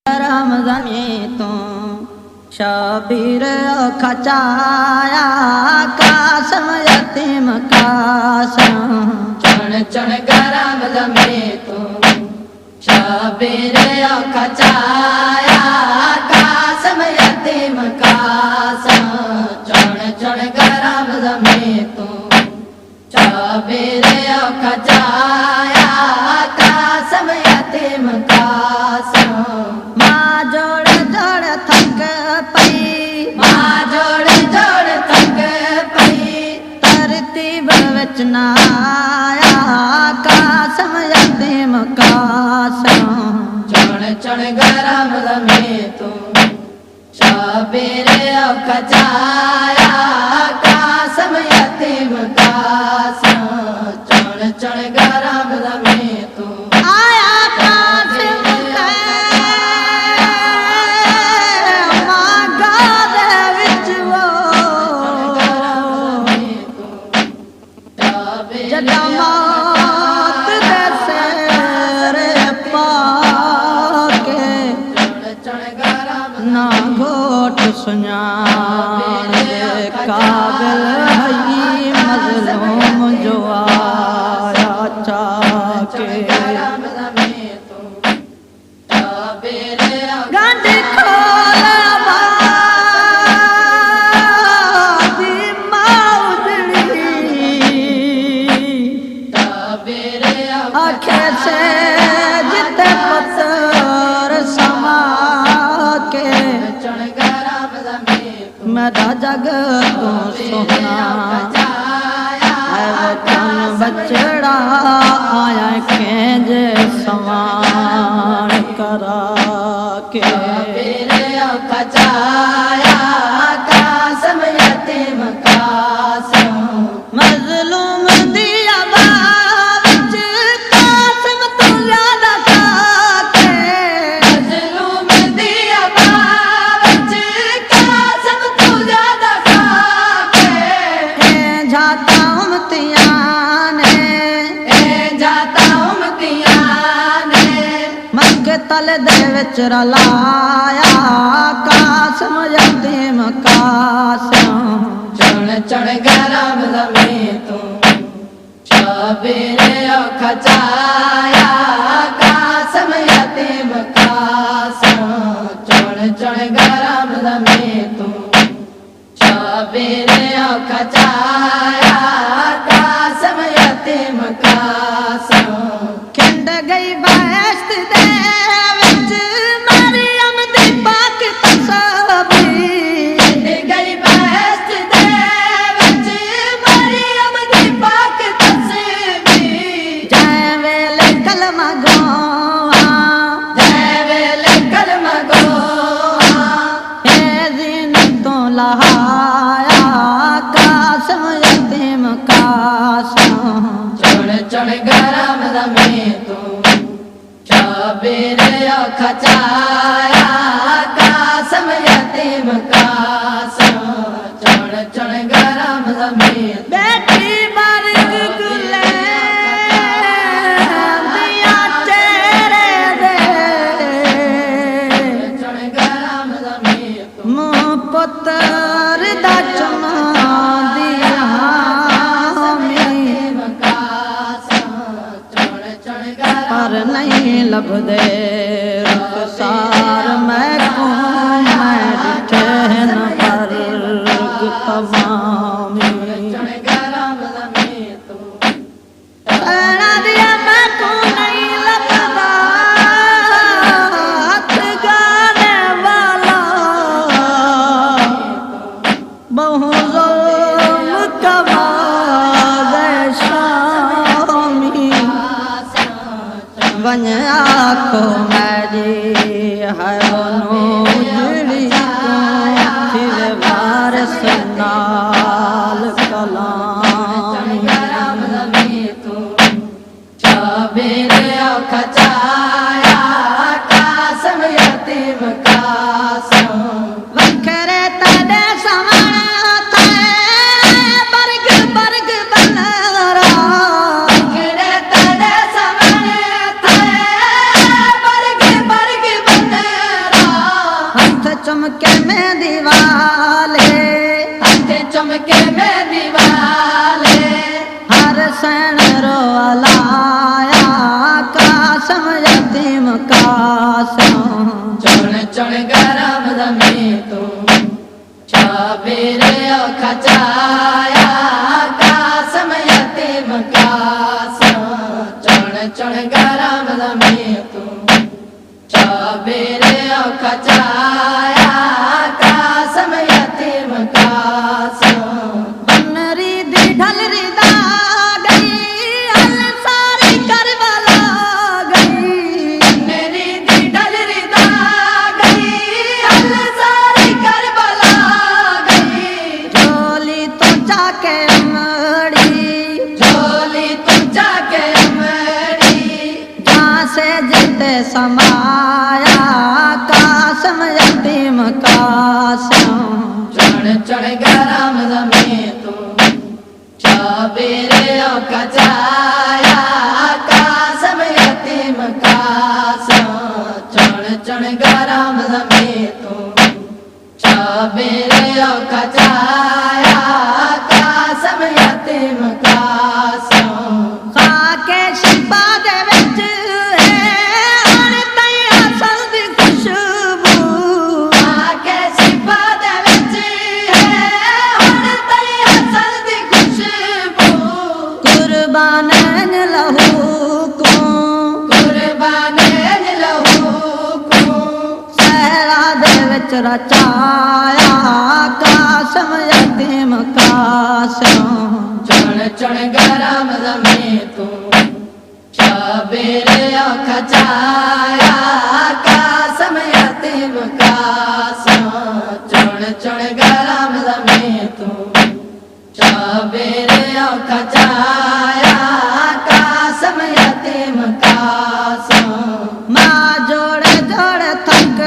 रमज़नी तो शबीर खचाया कासम यतीम कासम चण चण गरम जमे तो शबीर खचाया कासम यतीम कासम चण चण गरम जमे तो शबीर खचाया कासम यतीम कासम माँ जोड़ जोड़ थक पई माँ जोड़ जोड़ थक पई तरतीब विच ना आया कासम यतीम कासम चण चण गरम जमे तो शबीर खचाया कासम यतीम कासम चण चण गरम जमे तो आया कासम माँ गादे विच वो जदा मौत दे सिर पाके ना घोट सुञाण दे काबिल हई मज़लूम जो आया चाके गंढ खोल बादी माउजड़ी आखे से जिते पत्थर समा के मेरा जग तू सोना है वतन बचड़ा आया खेज समान करा के खचाया कासम यतीम कासम मजलूम दिया बाविच कासम तू याद काके मजलूम दिया बावच कासम तू ज्यादा खाके ए जाता उमतियाने ए जाता उमतियाने मक्के तल दे विच रलाया कासम यतीम कासम चण चण गरम जमे तो शबीर खचाया कासम यतीम कासम चण चण गरम जमे तो शबीर खचाया कासम यतीम कासम खिंड गई बहश्त दे विच मरियम दी पाक तस्बीर गई बहश्त दे विच मरियम दी पाक तस्बीर जै वेले कलमा गोआ जै वेले कलमा गोआ ए दिन तो लहाया कासम यतीम कासम चण चण गरम जमे तो शबीर खचाया कासम यतीम कासम चण चण गरम जमे बेटी मर्ग गुले दिया चेहरे दे चण गरम जमे तो मुँह पुत्र दा चुना दिया यतीम कासम चण चण गरम पर नहीं लभदे रुखसार मैं को मैं डिठे न बर्ग तमामी चण गरम जमे तो ऐना दिया मैं को नहीं लभदा हथ गाने वाला बहु ज़ुल्म कमा दे शामी बन आँखो मेरी है नूजड़ी फिर वारस नाल कलामी शबीर खचाया कासम यतीम कासम वखरे तड़े सवण थे बर्ग बर्ग बनरा गिरे तड़े सवण थे बरग बरग बन में दीवाले हाथे चमके में दीवाले हर सैन रो अलाया कासम यतीम कासम चढ़ चढ़ गरम जमी तू छाबेरे खचाया कासम यतीम कासम चढ़ चढ़ गरम जमी तू छाबेरे खचाया कासम यतीम कासम बनरी दी ढलरी दा गई अल सारी करबला गई मेरी दी डलरी दा गई अल सारी करबला गई झोली तो जाके मड़ी झोली तू जाके मरी जहाँ से जिते समाया कासम यतीम कासम चढ़ चढ़ गरम जमी तू छाबेरे कचाया कासम यतीम कासम चढ़ चढ़ गरम जमी तू छाबेरे कचाया कासम यतीम कासम खाके शिपा दे विच हण तई असल दी खुशबू आके सिपा दे विच है हुण तई असल दी खुशबू कुर्बान लहू को कुर्बाने लहू को सहरा दे विच रचाया कासम यतीम कासम चढ़ चढ़ गरम जमी तू छाबेरे खचाया कासम यतीम कासम चढ़ चढ़ गरम जमी तू छाबेरे खचाया कासम यतीम कासम माँ जोड़ जोड़ थक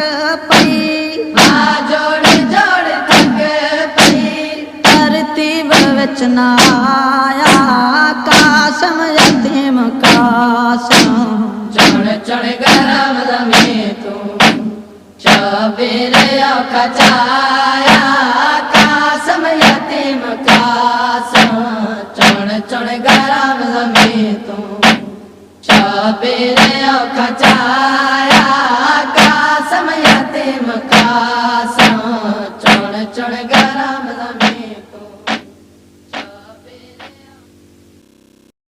पई जोड़ जोड़ थक पई तरतीब विच ना आया कासम यतीम कासम चढ़ चढ़ गरम जमी तू छाबेरे खचाया कासम यतीम कासम चढ़ चढ़ गरम जमी तू छाबेरे खचाया